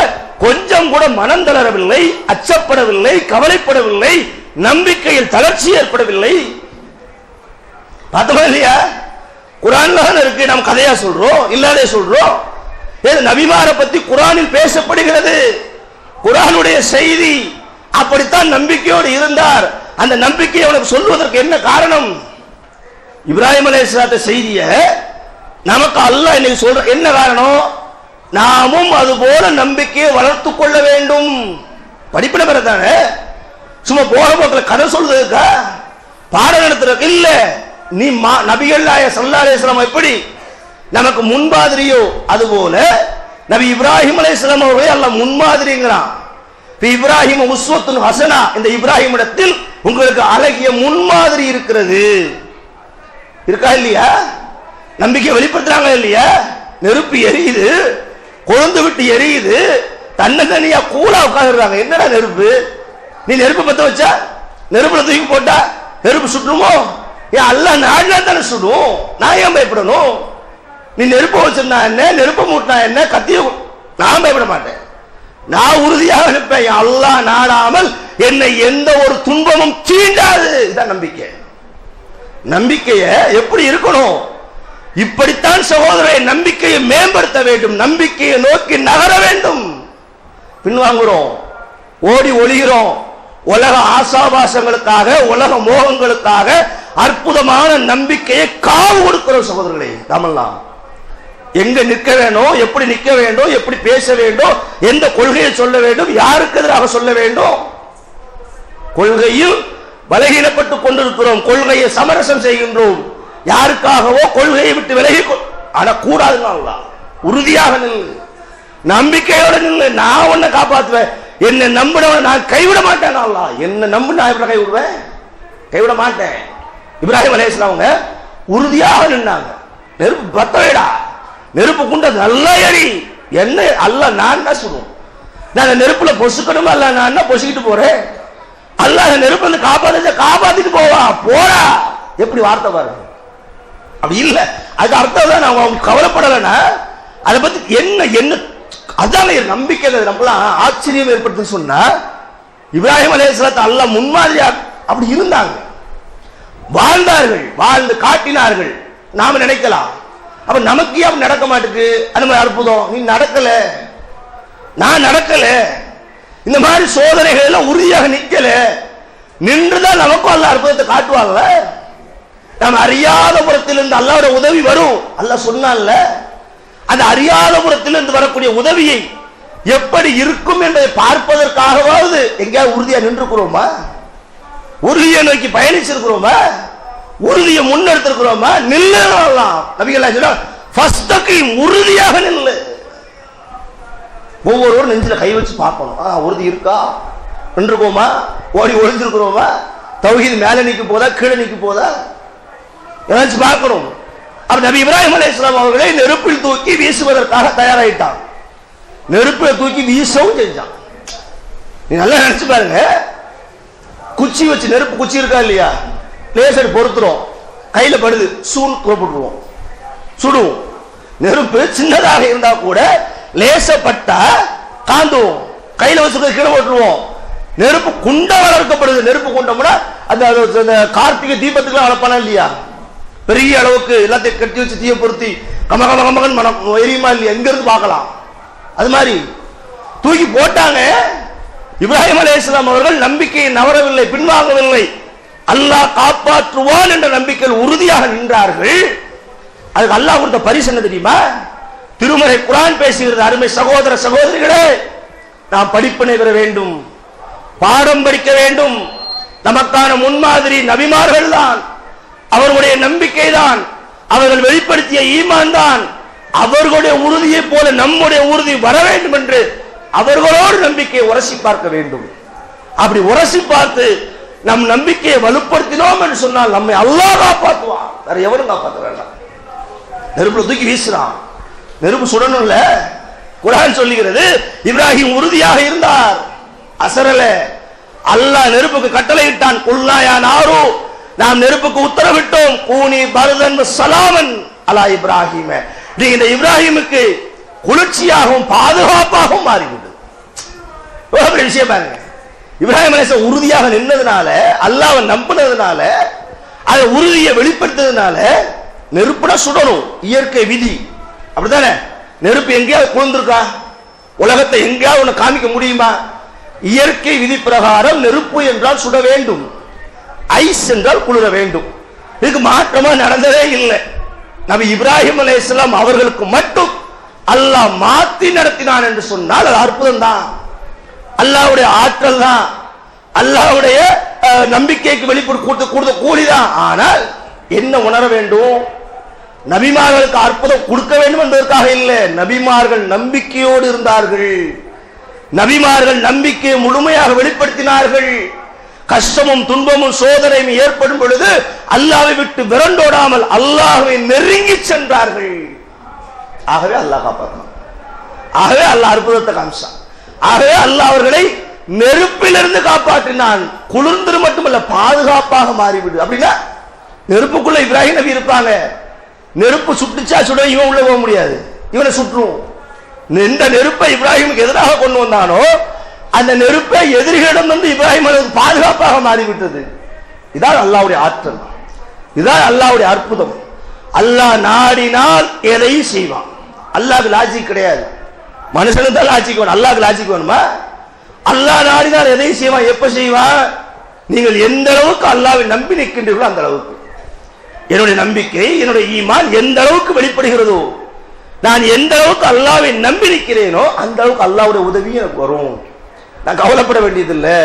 கொஞ்சம் கூட மனம் தளரவில்லை, அச்சப்படவில்லை, கவலைப்படவில்லை, நம்பிக்கையில் தளர்ச்சி ஏற்படவில்லை. பார்த்தோமா இல்லையா? குர்ஆன்ல இருக்கு, நாம் கதையா சொல்றோம், இல்லாதே சொல்றோம். நபிமாரை பத்தி குர்ஆனில் பேசப்படுகிறது. குர்ஆனுடைய செய்தி அப்படித்தான் நம்பிக்கையோடு இருந்தார். அந்த நம்பிக்கையை அவனுக்கு சொல்வதற்கு என்ன காரணம்? இப்ராஹிம் அலைஹிஸ்ஸலாத்து செய்திய நமக்கு அல்லாஹ் இன்னைக்கு சொல்ற என்ன காரணம்? நாமும் அது போல நம்பிக்கையை வளர்த்துக் கொள்ள வேண்டும். படிப்பின பெறத்தானே, சும்மா போற போக்கில் கதை சொல்றதுக்கா, பாடம் நடத்துறதுக்கு இல்ல. நீ நபிகள் நாயகம் ஸல்லல்லாஹு அலைஹி வஸல்லம் எப்படி நமக்கு முன்மாதிரியோ அதுபோல நபி இப்ராஹிம் அலைஹிஸ்ஸலாம் அவர்களை அல்லாஹ் முன்மாதிரிங்கிறான். இப்ராஹிம் உஸ்வத்துன் ஹஸனா, இந்த இப்ராஹிம் இடத்தில் உங்களுக்கு அழகிய முன்மாதிரி இருக்கிறது. இருக்கா இல்லையா? நம்பிக்கை வெளிப்படுத்துறாங்க இல்லையா? நெருப்பு எரியுது, கொழுந்து விட்டு எரியுது, தன்னந்தனியா கூலா உட்காந்துருக்காங்க. என்னடா நெருப்பு? நீ நெருப்பு பத்த வச்சா, நெருப்புல தூக்கி போட்டா நெருப்பு சுட்டுமோ? ஏன் அல்லாஹ் நாடினா தானே சுடும், நான் ஏன் பயப்படணும்? நீ நெருப்ப வச்சிருந்தா என்ன, நெருப்ப மூட்டினா என்ன, கத்திய நான் பயப்பட மாட்டேன். நான் உறுதியாக இருப்பேன், அல்லாஹ் நாடாமல் என்னை எந்த ஒரு துன்பமும் தீண்டாது. இதான் நம்பிக்கை. நம்பிக்கைய எப்படி இருக்கணும்? இப்படித்தான் சகோதரரை நம்பிக்கையை மேம்படுத்த வேண்டும், நம்பிக்கையை நோக்கி நகர வேண்டும். பின்வாங்குறோம், ஓடி ஒளிகிறோம், உலக ஆசாபாசங்களுக்காக, உலக மோகங்களுக்காக அற்புதமான நம்பிக்கையை காவு கொடுக்கிறோம். சகோதரர்களே, நாமெல்லாம் எங்க நிற்க வேண்டும், எப்படி நிற்க வேண்டும், எப்படி பேச வேண்டும், எந்த கொள்கையை சொல்ல வேண்டும், யாருக்கு எதிராக சொல்ல வேண்டும், கொள்கையில் பலகீனப்பட்டு கொண்டிருக்கிறோம், கொள்கையை சமரசம் செய்கின்றோம். யாருக்காகவோ கொள்கையை விட்டு விலகி கூடாதுங்க. உறுதியாக நில்லு, நம்பிக்கையோட நில்லு. நான் உன்னை காப்பாற்றுவேன், என்னை நம்பினவன் நான் கைவிட மாட்டேன். அல்லாஹ் என்ன நம்பு, நான் எப்படி கைவிடுவேன்? கைவிட மாட்டேன். இப்ராஹிம் அலைஹிஸ்ஸலாம் அவங்க உறுதியாக நின்னாங்க. நெருப்பு பத்த வைடா, நெருப்பு குண்ட நல்லா எரி, என்ன அல்லாஹ் நான் தான் சொல்லுவோம். நான் நெருப்புல பொசுக்கணுமா? அல்ல நான் என்ன பொசுக்கிட்டு போறேன்? அல்லாஹ் நெருப்பு வந்து காப்பாத்திட்டு போவா, போறா. எப்படி வார்த்தை பாருங்க. அப்படி இல்ல, அதுக்கு அர்த்தம் தான் அவங்க கவலைப்படலைன்னா அதை பத்தி என்ன என்ன அதால நம்பிக்கை நம்மளாம் ஆச்சரியம் ஏற்படுத்துன்னு சொன்னா, இப்ராஹிம் அலைஹிஸ்ஸலாத்து அல்லாஹ் முன்மாதிரியா அப்படி இருந்தாங்க, வாழ்ந்தார்கள், வாழ்ந்து காட்டினார்கள். நாம நினைக்கலாம், அப்ப நமக்கு அப்படி நடக்க மாட்டுக்கு, அந்த மாதிரி அற்புதம் நீ நடக்கல, நான் நடக்கல, இந்த மாதிரி சோதனைகள் எல்லாம் உறுதியாக நிக்கல, நின்றுதான் நமக்கும் அல்லாஹ் அற்புதத்தை காட்டுவாங்க. நாம் அறியாத புறத்திலிருந்து அல்லாஹ்வுடைய உதவி வரும். அல்லாஹ் சொன்னான்ல, அந்த அறியாத புறத்திலிருந்து வரக்கூடிய உதவியை எப்படி இருக்கும் என்பதை பார்ப்பதற்காகவாவது எங்கேயாவது உறுதியா நின்றுக்கிறோமா? உறுதியை நோக்கி பயணிச்சிருக்கிறோமா? உறுதியை முன்னெடுத்திருக்கிறோமா? நில்லலாம். நபிகள் சொல்ல உறுதியாக நில்லு. ஒவ்வொருவரும் நெஞ்சில கை வச்சு பார்க்கணும். உறுதி இருக்கா? நின்றுக்கோமா? ஓடி ஒளிஞ்சிருக்கிறோமா? தௌஹீத் மேல நிக்க போதா கீழே நிக்க போதா? ஏதாச்சும் பார்க்கணும். அப்ப நபி இப்ராஹிம் அலைஹிஸ்ஸலாம் அவர்களை நெருப்பில் தூக்கி வீசுவதற்காக தயாராயிட்டான். நெருப்பில் தூக்கி வீசவும் செஞ்சான். நீ நல்லா நினைச்சு பாருங்க. குச்சி வச்சு, நெருப்பு குச்சி இருக்கா இல்லையா, லேசர் பொறுத்துரும், கையில படுது, சூடு போட்டுருவோம், சுடுவோம். நெருப்பு சின்னதாக இருந்தா கூட லேசப்பட்டா காந்துவோம், கையில வச்சு கீழே போட்டுருவோம். நெருப்பு குண்ட வளர்க்கப்படுது. நெருப்பு குண்டம்னா அந்த கார்த்திகை தீபத்துக்கு வளர்ப்பானா இல்லையா, பெரிய அளவுக்கு எல்லாத்தையும் கட்டி வச்சு தீய பொருத்தி கமகமகமகன் மனம் எரியுமா இல்லையா, எங்க இருந்து பார்க்கலாம். அது மாதிரி தூக்கி போட்டாங்க. இப்ராஹிம் அலைஹிஸ்ஸலாம் அவர்கள் நம்பிக்கையை நவரவில்லை, பின்வாங்கவில்லை. அல்லாஹ் காப்பாற்றுவான் என்ற நம்பிக்கையில் உறுதியாக நின்றார்கள். அதுக்கு அல்லாஹ் கொடுத்த பரிசு என்ன தெரியுமா? திருமறை குர்ஆன் பேசுகிறது. அருமை சகோதர சகோதரிகளே, நாம் படிப்பினை பெற வேண்டும், பாடம் படிக்க வேண்டும். நமக்கான முன்மாதிரி நபிமார்கள் தான், அவர்களுடைய நம்பிக்கை தான், அவர்கள் வெளிப்படுத்திய ஈமான் தான். அவர்களுடைய உறுதியை போல நம்முடைய உறுதி வர வேண்டும் என்று அவர்களோடு நம்பிக்கையை உரசி பார்க்க வேண்டும். அப்படி உரசி பார்த்து நம் நம்பிக்கையை வலுப்படுத்தினோம் என்று சொன்னால் நம்மை அல்லாஹ் காப்பாற்றுவான், வேற எவரும் காப்பாற்ற வேண்டாம். நெருப்புல தூக்கி வீசுறான், நெருப்பு சுடணும்ல. குர்ஆன் சொல்லுகிறது, இப்ராஹிம் உறுதியாக இருந்தார், அசரல. அல்லாஹ் நெருப்புக்கு கட்டளையிட்டான், குல்லா நாரு, நாம் நெருப்புக்கு உத்தரவிட்டோம், கூனி பர்தன் சலாமன் அலா இப்ராஹிம, இந்த இப்ராஹிமுக்கு குளிர்ச்சியாகவும் பாதுகாப்பாகவும் மாறிவிட்டது. விஷயம் பாருங்க. இப்ராஹிம் அலைஹிஸ்ஸலாம் உறுதியாக நின்னதுனால, அல்லாஹ்வை நம்பினதுனால, அதை உறுதியை வெளிப்படுத்ததுனால, நெருப்புனா சுடணும், இயற்கை விதி அப்படித்தானே. நெருப்பு எங்கேயாவது குளிர்ந்திருக்கா? உலகத்தை எங்கேயாவது ஒண்ணு காமிக்க முடியுமா? இயற்கை விதி பிரகாரம் நெருப்பு என்றால் சுட வேண்டும், ஐஸ் என்றால் குளிர வேண்டும். இதுக்கு மாற்றமா நடந்ததே இல்லை. நபி இப்ராஹிம் அலைஹிஸ்ஸலாம் அவர்களுக்கு மட்டும் அல்லாஹ் மாத்தி நடத்தினான் என்று சொன்னால் அது அற்புதம் தான், அல்லாஹ்வுடைய ஆற்றல் தான், அல்லாஹ்வுடைய நம்பிக்கைக்கு வெளிப்படுத்த கொடுத்த கூலிதான். ஆனால் என்ன உணர வேண்டும்? நபிமார்களுக்கு அற்புதம் கொடுக்க வேண்டும் என்பதற்காக இல்லை. நபிமார்கள் நம்பிக்கையோடு இருந்தார்கள், நபிமார்கள் நம்பிக்கையை முழுமையாக வெளிப்படுத்தினார்கள். கஷ்டமும் துன்பமும் சோதனையும் ஏற்படும் பொழுது அல்லாஹ்வை விட்டு விரண்டோடாமல் அல்லாஹ்வை நெருங்கி சென்றார்கள். ஆகவே அல்லாஹ் காப்பாற்றினான், ஆகவே அல்லாஹ் அற்புதத்தை காமிச்சான், ஆகவே அல்லாஹ் அவர்களை நெருப்பிலிருந்து காப்பாற்றினான். குளிர்ந்து மட்டுமல்ல, பாதுகாப்பாக மாறிவிடு. அப்படின்னா நெருப்புக்குள்ள இப்ராஹிம் நபி இருப்பாங்க, நெருப்பு சுட்டுச்சா சுட இவன் உள்ள போக முடியாது, இவனை சுற்றும். எந்த நெருப்பை இப்ராஹிமுக்கு எதிராக கொண்டு வந்தானோ அந்த நெருப்பை எதிரிகளிடம் வந்து இப்ராஹிம் பாதுகாப்பாக மாறிவிட்டது. இதான் அல்லாஹ்வுடைய ஆற்றல், இதான் அல்லாஹ்வுடைய அற்புதம். அல்லாஹ் நாடினால் எதையும் செய்வான். அல்லாஹ்க்கு லாஜிக் கிடையாது, மனுஷனுக்கு தான் லாஜிக் வேணும், அல்லாஹ்க்கு லாஜிக் வேணுமா? அல்லாஹ் நாடினால் எதையும் செய்வான். எப்ப செய்வான்? நீங்கள் எந்த அளவுக்கு அல்லாஹ்வை நம்பி நிற்கின்றீர்களோ அந்த அளவுக்கு. என்னுடைய நம்பிக்கை, என்னுடைய ஈமான் எந்த அளவுக்கு வெளிப்படுகிறதோ, நான் எந்த அளவுக்கு அல்லாஹ்வை நம்பி நிற்கிறேனோ அந்த அளவுக்கு அல்லாஹ்வுடைய உதவி எனக்கு வரும். நான் கவலைப்பட வேண்டியதில்லை,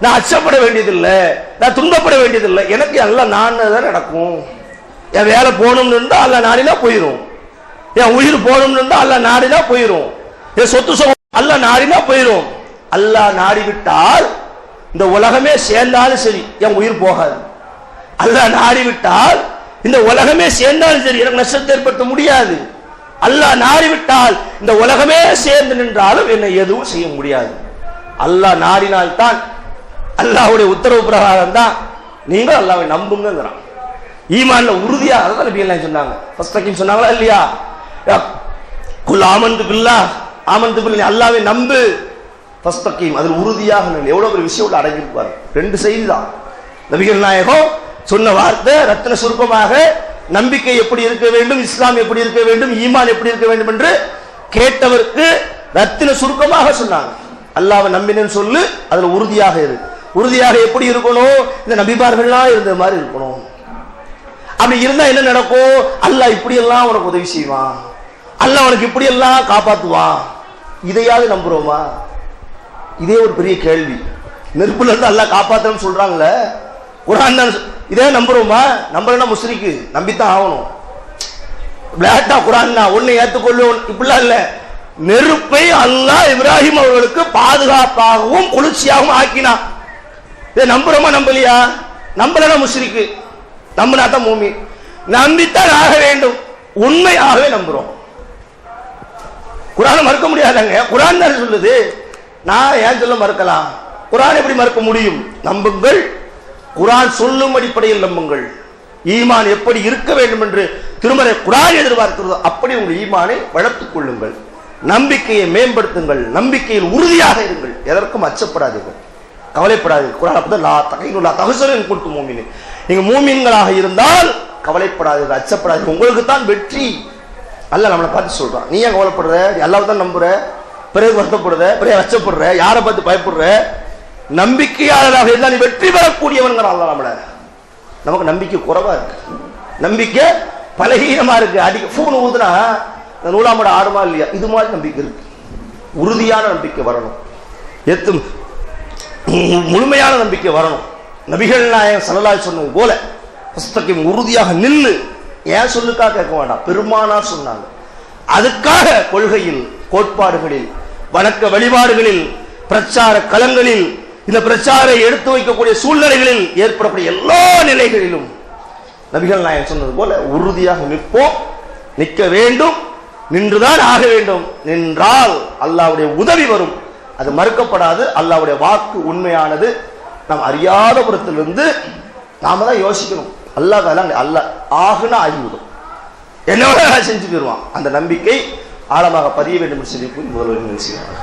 நான் அச்சப்பட வேண்டியதில்லை, நான் துன்பப்பட வேண்டியதில்லை. எனக்கு எல்லாம் நான் தான் நடக்கும். என் வேலை போகணும்னு இருந்தா அல்லாஹ் நாடினா போயிடும், என் உயிர் போகணும்னு இருந்தா அல்லாஹ் நாடினா போயிடும், என் சொத்து அல்லாஹ் நாடினா போயிடும். அல்லாஹ் நாடிவிட்டால் இந்த உலகமே சேர்ந்தாலும் சரி என் உயிர் போகாது. அல்லாஹ் நாடிவிட்டால் இந்த உலகமே சேர்ந்தாலும் சரி எனக்கு நஷ்டத்தை ஏற்படுத்த முடியாது. அல்லாஹ் நாடிவிட்டால் இந்த உலகமே சேர்ந்து நின்றாலும் என்னை எதுவும் செய்ய முடியாது. அல்லாஹ் நாடினால்தான், அல்லாஹ்வுடைய உத்தரவு பிரகாரம் தான் நீங்கள் அல்லாஹ்வை நம்புங்கிறான். ஈமான்ல உறுதியா அதான் நபி எல்லாம் சொன்னாங்க. ஃபஸ்ட் சொன்னாங்களா இல்லையா? குல் ஆமன்து பில்லாஹ், ஆமன்து பில்லாஹ், அல்லாஹ்வை நம்பு, ஃபஸ்தகீம், அதில் உறுதியாக நில். எவ்வளவு ஒரு விஷயம் உள்ள அடங்கியிருப்பார். ரெண்டு செய்தி தான் நபிகள் நாயகம் சொன்ன வார்த்தை. ரத்தின சுருக்கமாக நம்பிக்கை எப்படி இருக்க வேண்டும், இஸ்லாம் எப்படி இருக்க வேண்டும், ஈமான் எப்படி இருக்க வேண்டும் என்று கேட்டவருக்கு ரத்தின சுருக்கமாக சொன்னாங்க. அல்லாஹ்வை நம்பினேன்னு சொல்லு, அதுல உறுதியாக இரு. உறுதியாக எப்படி இருக்கணும்? இந்த நபிமார்கள்லாம் இருந்த மாதிரி இருக்கணும். அப்படி இருந்தா என்ன நடக்கும்? அல்லாஹ் இப்படி எல்லாம் உனக்கு உதவி செய்வான், அல்லாஹ் உனக்கு இப்படி எல்லாம் காப்பாத்துவான். இதையாவது நம்புறோமா? இதே ஒரு பெரிய கேள்வி. நெருப்புல இருந்து அல்லாஹ் காப்பாத்தணும்னு சொல்றாங்களே, குர்ஆன் தான். இதே நம்புறோமா? நம்பலன்னா முஸ்ரிக்கு, நம்பித்தான் ஆகணும். பிளாட்டா குர்ஆன் ஒன்னு ஏத்துக்கொள்ளும் இப்படிலாம் இல்ல. நெருப்பை அல்லாஹ் இப்ராஹிம் அவர்களுக்கு பாதுகாப்பாகவும் குளிர்ச்சியாகவும் ஆக்கினான். இதை நம்புறோமா நம்பலையா? நம்பலன்னா முஸ்ரிக்கு, நம்பினா தான் மூமின். நம்பித்தான் ஆக வேண்டும். உண்மையாகவே நம்புறோம். குர்ஆனை மறுக்க முடியாதாங்க. குர்ஆன் தான் சொல்லுது. நான் ஏன் சொல்ல மறுக்கலாம்? குர்ஆன் எப்படி மறுக்க முடியும்? நம்புங்கள், குர்ஆன் சொல்லும் அடிப்படையில் நம்புங்கள். ஈமான் எப்படி இருக்க வேண்டும் என்று திருமறை குர்ஆன் எதிர்பார்க்கிறதோ அப்படி உங்கள் ஈமானை வளர்த்துக் கொள்ளுங்கள். நம்பிக்கையை மேம்படுத்துங்கள். நம்பிக்கையில் உறுதியாக இருங்கள். எதற்கும் அச்சப்படாதீர்கள், கவலைப்படாதீர்கள். குர்ஆன் அப்பதான் லா தகைனுல்லா தஹ்சரன் குன்து மூமினீன். நீங்க மூமின்களாக இருந்தால் கவலைப்படாதீர்கள், அச்சப்படாதீர்கள். உங்களுக்கு தான் வெற்றி. அல்லாஹ் நம்மளை பார்த்து சொல்றான். நீ ஏன் கவலைப்படுற? அல்லாஹ்வை தான் நம்புற, பிறகு வருத்தப்படுற, பிறகு அச்சப்படுற, யாரை பார்த்து பயப்படுற? நம்பிக்கையாளராக இருந்தால் நீ வெற்றி பெறக்கூடியவன்கிறான் அல்லாஹ் நம்மள. நமக்கு நம்பிக்கை குறைவா இருக்கு, நம்பிக்கை பலகீனமா இருக்கு. அடிக்க ஃபோன் ஊதுனா நூலாமட ஆடுமா இல்லையா? இது மாதிரி நம்பிக்கை இருக்கு. உறுதியான நம்பிக்கை வரணும். முழுமையான நம்பிக்கை வரணும். நபிகள் நாயகம் ஸல்லல்லாஹு அலைஹி சொன்னது போல புஸ்தகம் உறுதியாக நில்லு. ஏன் சொல்லுக்காக கேட்க வேண்டாம், பெருமானார் சொன்னாங்க. அதுக்காக கொள்கையில், கோட்பாடுகளில், வணக்க வழிபாடுகளில், பிரச்சார களங்களில், இந்த பிரச்சாரை எடுத்து வைக்கக்கூடிய சூழ்நிலைகளில் ஏற்படக்கூடிய எல்லா நிலைகளிலும் நபிகள் நாயகம் சொன்னது போல உறுதியாக நிற்போம். நிற்க வேண்டும், நின்றுதான் ஆக வேண்டும். நின்றால் அல்லாஹ்வுடைய உதவி வரும். அது மறுக்கப்படாது. அல்லாஹ்வுடைய வாக்கு உண்மையானது. நாம் அறியாத புறத்திலிருந்து நாம தான் யோசிக்கணும். அல்லாஹ் அல்லாஹ் ஆகுனா ஆகிவிடும், என்னோட செஞ்சு போயிடுவான். அந்த நம்பிக்கை ஆழமாக பதிய வேண்டும் என்று சொல்லி முதல்வர் நினைச்சுக்கிறாங்க.